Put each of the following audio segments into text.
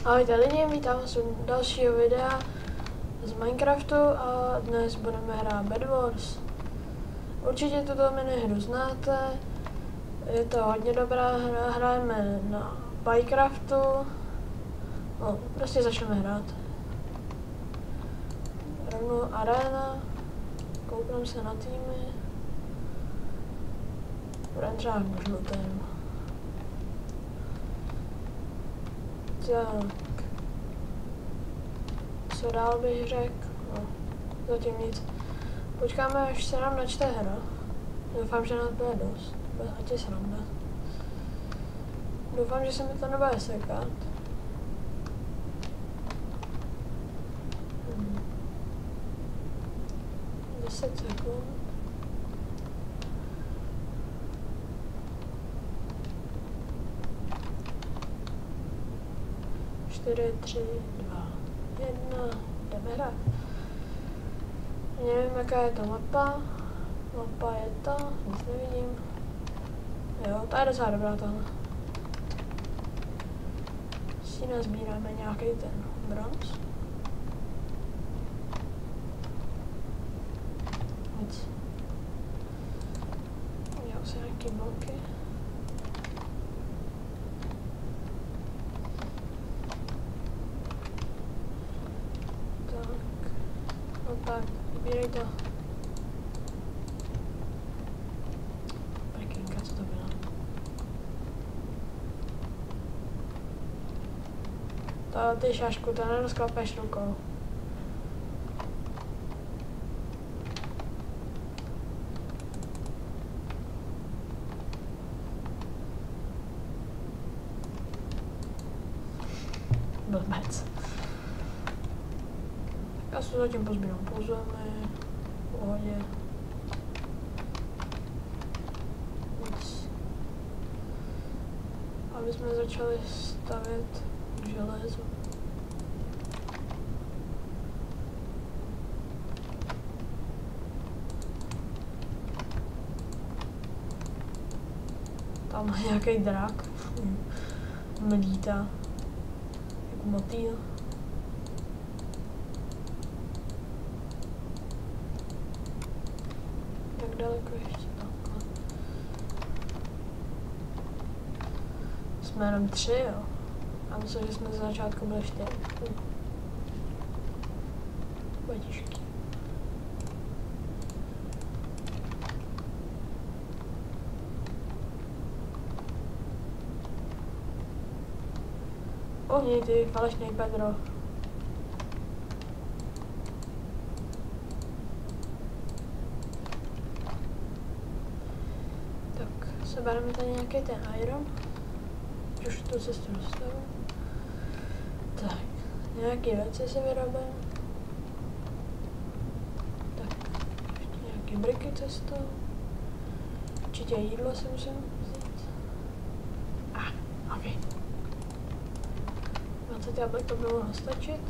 Ahojte lidi, vítám vás u dalšího videa z Minecraftu a dnes budeme hrát Bed Wars. Určitě tuto minihru znáte, je to hodně dobrá hra, hrajeme na Minecraftu. No, prostě začneme hrát. Rovnou arena, koukneme se na týmy. Budeme třeba v žlutém. Tak. Co dál bych řekl? No, zatím nic. Počkáme, až se nám načte hra. Doufám, že nás bude dost. Ať je sranda. Doufám, že se mi to nebude sekat. 10 sekund. Čtyři, 3, 2, 1, jdeme hrát. Nevím, jaká je to mapa. Mapa je to, nic nevidím. Jo, ta je docela dobrá tohle. Si nazbíráme nějaký ten bronz. Nic. Dělám si nějaký bloky. Tak, vybírej to. Pekinka, co to bylo? Ty šašku, to nerozklapeš rukou. Blbec. Já se zatím pozbírám pozorně, v pohodě. Nic. Aby jsme začali stavět železo. Tam má nějaký drak. Mlítá. Jako motýl. Daleko ještě takhle. Jsme jenom 3, jo. A myslím, že jsme ze začátku byli 4. Batišky. Ohni ty falešný Pedro. Sebereme tady nějaký ten iron. Už tu cestu dostavím. Tak, nějaký věci si vyrobím. Tak, ještě nějaký briky cestou. Určitě jídlo si musím vzít. Ok. 20 jablek to by mohlo stačit.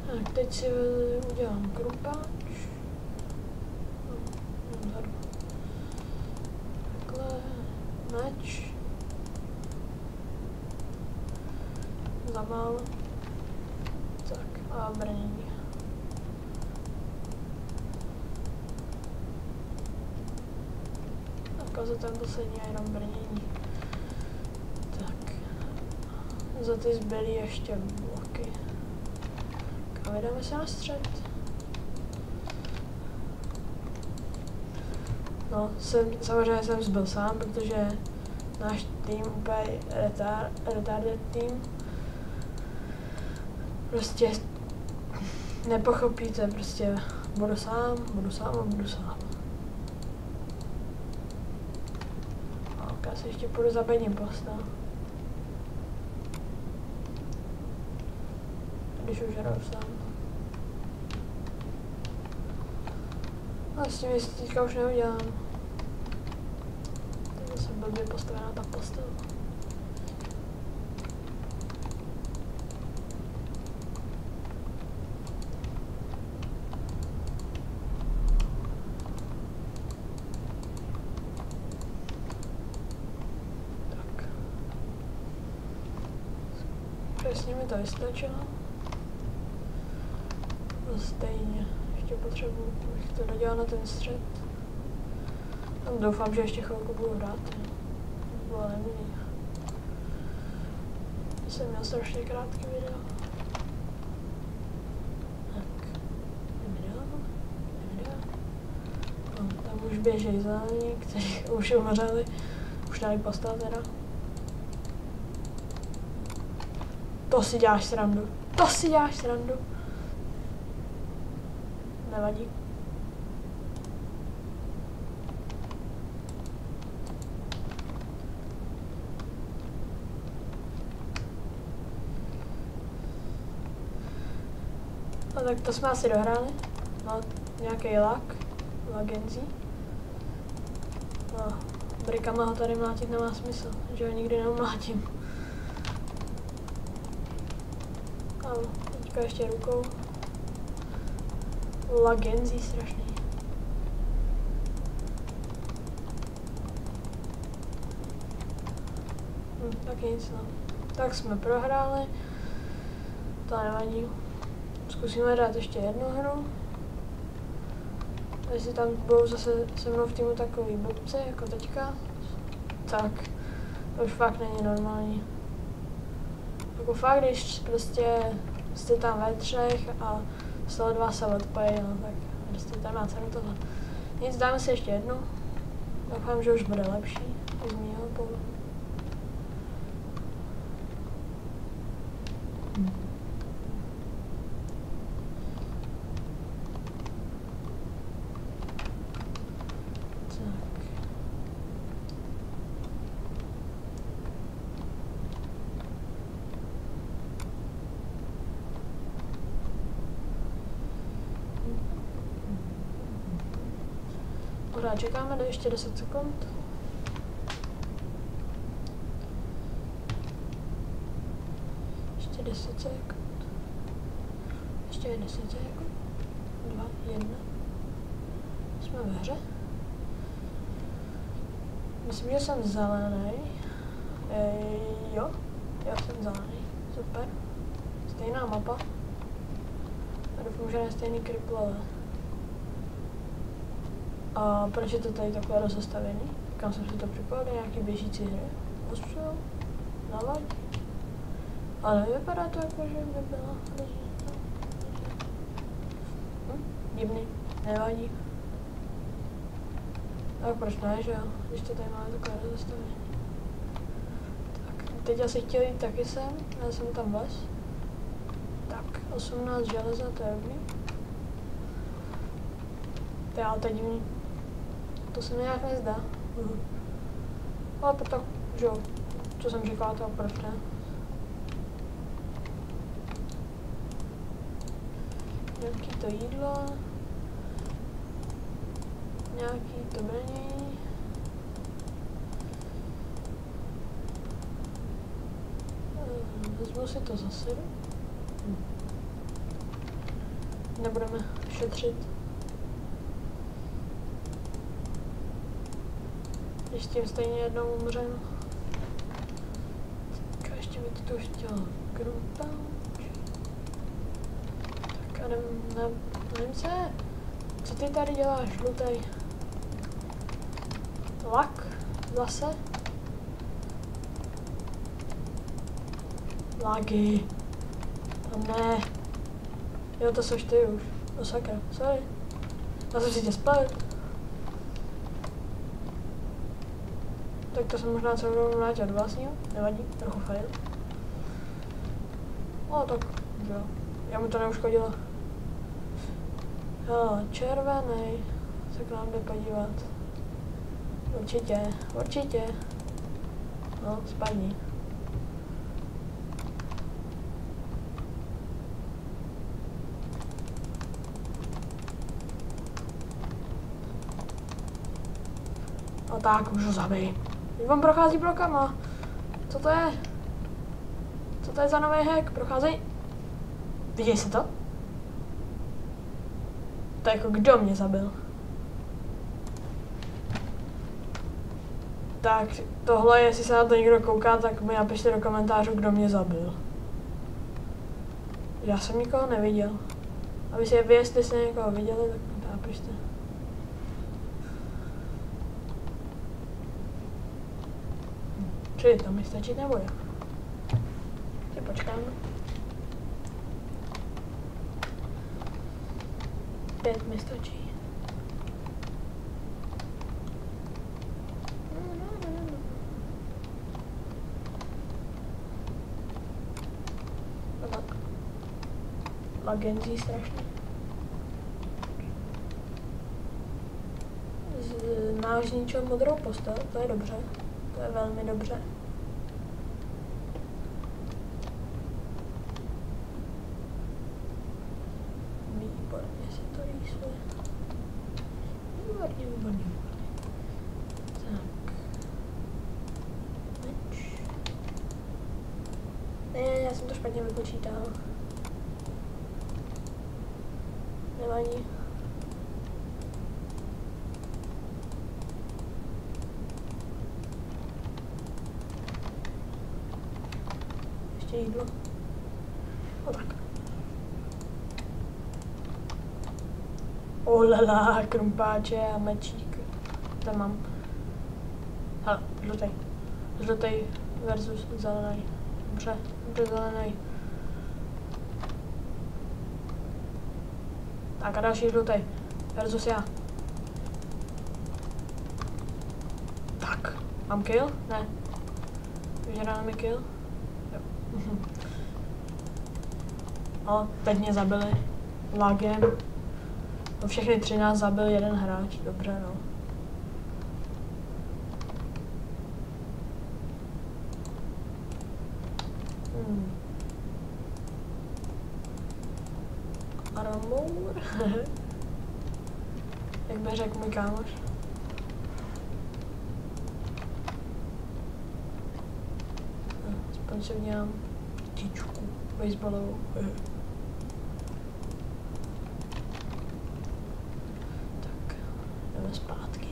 Tak, teď si udělám krupáč. Takhle, meč. Zamal. Tak, a brnění. Tak a za ten poslední jenom brnění. Tak. Za ty zbylý ještě bloky. A vydáme se na střed. No, samozřejmě jsem zbyl sám, protože náš tým úplně retarded tým. Prostě nepochopíte, prostě budu sám a budu sám. Ok, já se ještě půjdu za bedním postel. Když už hraju sám. A s tím jestli teďka už neudělám. Takže jsem blbě postavená ta postel. Přesně mi to vystačilo. No stejně. Ještě potřebuji, abych to dodělal na ten střed. Tam doufám, že ještě chvilku budu hrát. To bylo nemilý. Jsem měl strašně krátký video. Tak. Video. No, tam už běží zelení, kteří už umřeli. Už dali postel teda. To si děláš srandu. To si děláš srandu. Nevadí. No tak to jsme asi dohráli. No, nějaký lagenzí. No, brikama ho tady mlátit nemá smysl, že ho nikdy neumlátím. A teďka ještě rukou. Lagenzí strašný. Tak nic, no. Tak jsme prohráli. To nevadí. Zkusíme dát ještě jednu hru. Jestli tam budou zase se mnou v týmu takový blbci, jako teďka, tak to už fakt není normální. Jako fakt, když prostě jste tam ve třech a z toho dva se odpojí, no, tak prostě tam má cenu tohle. Nic, dáme si ještě jednu. Doufám, že už bude lepší z mýho pohledu. Pořád čekáme do ještě 10 sekund. Ještě 10 sekund. Ještě 10 sekund. 2, 1. Jsme ve hře. Myslím, že jsem zelený. Jo, jsem zelený. Super. Stejná mapa. A doufám, že ne stejný kriplové. A proč je to tady takhle rozestavený? Kam jsem si to připojil? Nějaký běžící hry? Ostřel? Navaď? Ale nevypadá to jako, že by byla. Divný. Nevadí. Tak proč ne, že jo? Když to tady máme takhle rozestavený. Tak, teď asi chtěl jít taky sem. Já jsem tam vlez. Tak, 18 železa, to je dobrý. To je ale to divný. To se mi nějak nezdá. Ale tak, že jo, co jsem říkala, to proč ne? Nějaký to jídlo. Nějaký to brnění. Vezmu si to zase. Nebudeme šetřit. Když s tím stejně jednou umřem. Tak ještě bych to chtěl grupa. Tak a nevím co ty tady děláš, žlutej? Lak? Zase? Lagy. To ne. Jo, to seš ty už. No sakra, sorry. Já jsem si tě splet. Tak to jsem možná celou dobu mlátil od vlastního, nevadí, trochu fail. O, tak, jo, já mu to neuškodilo. Jo, červený, se k nám jde podívat. Určitě. No, spadni. No tak, už ho zabij. On prochází blokama. Co to je? Co to je za nový hack? Procházej. Viděj se to? To je jako kdo mě zabil? Tak tohle, jestli se na to někdo kouká, tak mi napište do komentářů, kdo mě zabil. Já jsem nikoho neviděl. A vy jestli jste někoho viděli, tak mi napište. Čili to mi stačí nebo jak? Si počkáme. 5 mi stačí. No tak. Lagenzí strašně. Máš ničeho modrou postel, to je dobře. To je velmi dobře. Výborně se to rýsuje. Výborně, výborně. Tak. Meč. Ne, já jsem to špatně vypočítal. Nevadí. Ještě jídlo. O tak. Olala, krumpáče a mečík. To mám. Hele, žlutej. Žlutej versus zelený. Dobře, dobře zelený. Tak a další žlutej versus já. Tak, mám kill? Ne. Vyžádá mi kill? Jo. No, teď mě zabili lagem. No, všechny 13 zabil jeden hráč, dobře no. Armour. Jak by řekl můj kámoš. Aspoň si udělám tyčku baseballovou. Tak, jdeme zpátky.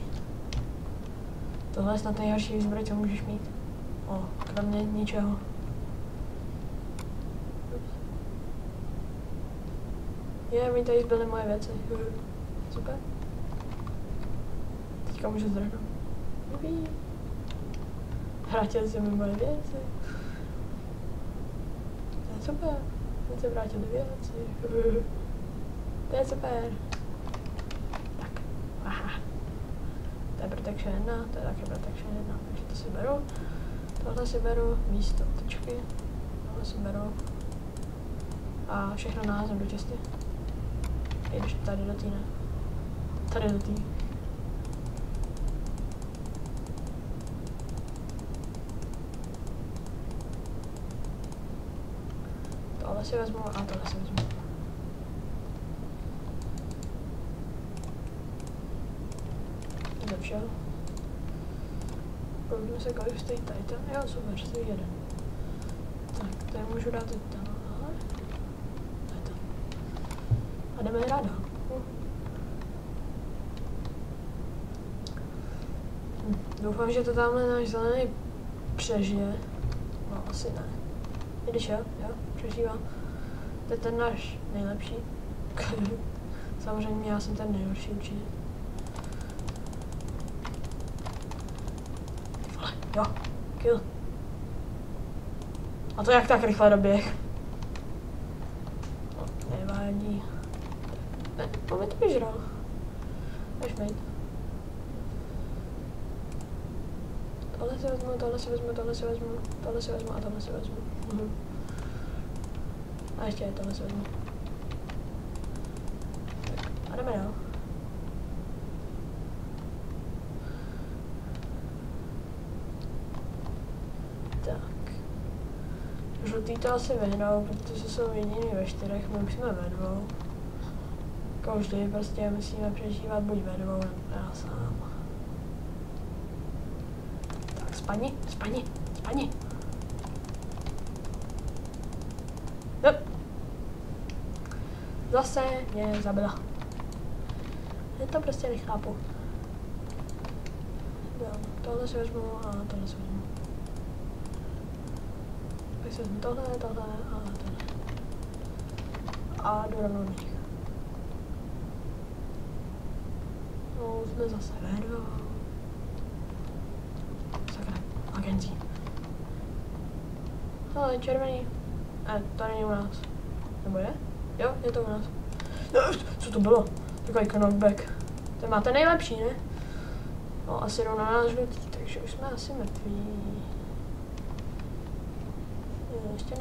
Tohle je snad nejhorší výzbroj, co můžeš mít. O, kromě ničeho. Mi tady zbyly moje věci. Super. Teďka můžu zdrhnout. Vrátil se mi moje věci. To je super. Teď se vrátil do věci. To je super. Tak. Aha. To je protection 1, to je taky protection 1. Takže to si beru. Tohle si beru místo tyčky. Tohle si beru. A všechno naházím do čisty. Jdeš tady do tý, ne? Tady do tý. Tohle si vezmu a tohle si vezmu. Ze všeho. Podívejme se, kolik stojí tady ten. Jo, super, stojí jeden. Tak, tady můžu dát i tenhle. To je to. A jdeme hrát dál. Doufám, že to tamhle náš zelený přežije. No, asi ne. I když jo, přežívá. To je ten náš nejlepší. Samozřejmě já jsem ten nejhorší určitě. Vole, jo, kill. A to jak tak rychle doběh? No, nevádí. Ne, máme to vyžral. Až mít. Tohle si vezmu, tohle si vezmu, tohle si vezmu, tohle si vezmu a tohle si vezmu. A ještě tohle si vezmu. Tak, a jdeme dál. Tak. Žlutý to asi vyhnou, protože jsou jediný ve 4, my už jsme ve 2. Jako vždy prostě musíme přežívat buď ve 2, nebo já sám. Spadni, spadni, spadni. Jo. Zase mě zabila. Já to prostě nechápu. Jo, tohle si vezmu a tohle si vezmu. Tak si vezmu tohle a tohle. a jdu rovnou do těch. No, jsme zase ve dvou. Sakra, agencí. Ale červený. To není u nás. Nebo je? Jo, je to u nás. Co to bylo? Takový knockback. To máte nejlepší, ne? No, asi jdou na nás žlutí, takže už jsme asi mrtví. Ještě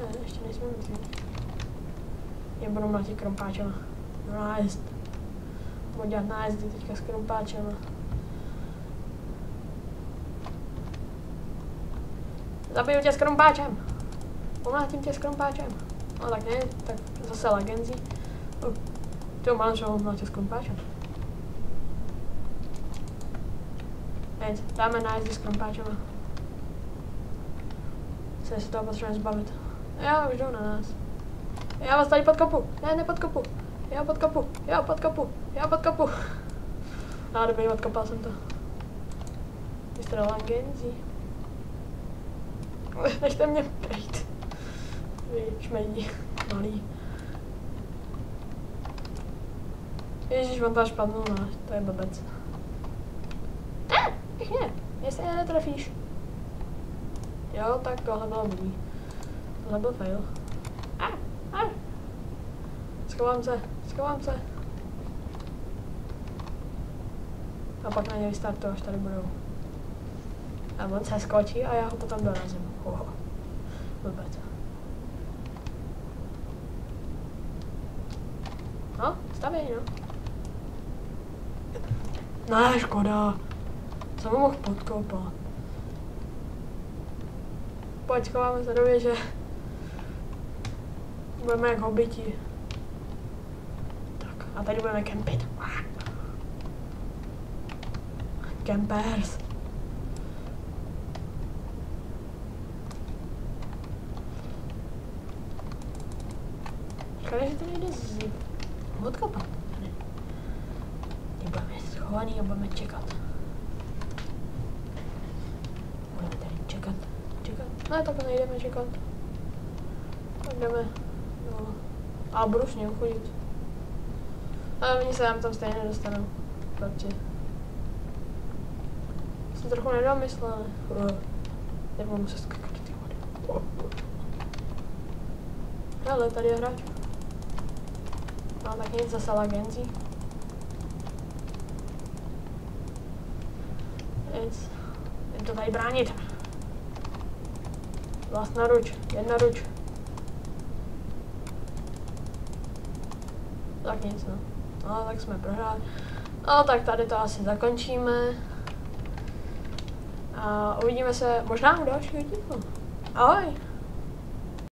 nejsme mrtví. Je budou mlátit krompáčema. Nájezd. Budu dělat nájezdy teďka s krompáčema. Zabiju tě s krompáčem. Pomlátím tě s krompáčem. No tak ne, tak zase lagenzí. Tyjo, mám že ho mlátit s krompáčem. Nic, dáme nájezdy s krompáčema. Se toho potřebujeme zbavit. Jo, už jdou na nás. Já vás tady podkopu. Ne, nepodkopu. Já podkopu. Já podkopu. Já podkopu. Dobrý, odkopal jsem to. Mistr Langenzi. Nechte mě pejt. Vy čmení. Malý. Ježíš, on to špadnul, no. To je blbec. Pěkně. Jestli je netrefíš. Jo, tak tohle bylo blbý. Tohle byl fail. Schovám se. A pak na ně vystartuju, až tady budou. A on se skočí a já ho potom dorazím. Vůbec. No, stavěj, no. Ne, škoda. Jsem ho mohl podkopat. Pojď, schováme se do věže. Budeme jak hobiti. Tak, a tady budeme kempit. Campers. Škoda, že to nejde odkopat. Budeme schovaný a budeme čekat. Budeme tady čekat. Ne, tak nejdeme čekat. Tak jdeme. No. A budu s ním chodit. Ale oni se nám tam stejně nedostanou. Protože jsem trochu nedomyslený. Nebudu muset skakat do té vody. Ale tady je hráč. No tak nic, zase lagenzí. Nic. Jen to tady bránit. Vlastna ruč, jedna ruč. Tak nic, no. No, tak jsme prohráli. No, tak tady to asi zakončíme. A uvidíme se možná u dalšího dílu. Ahoj!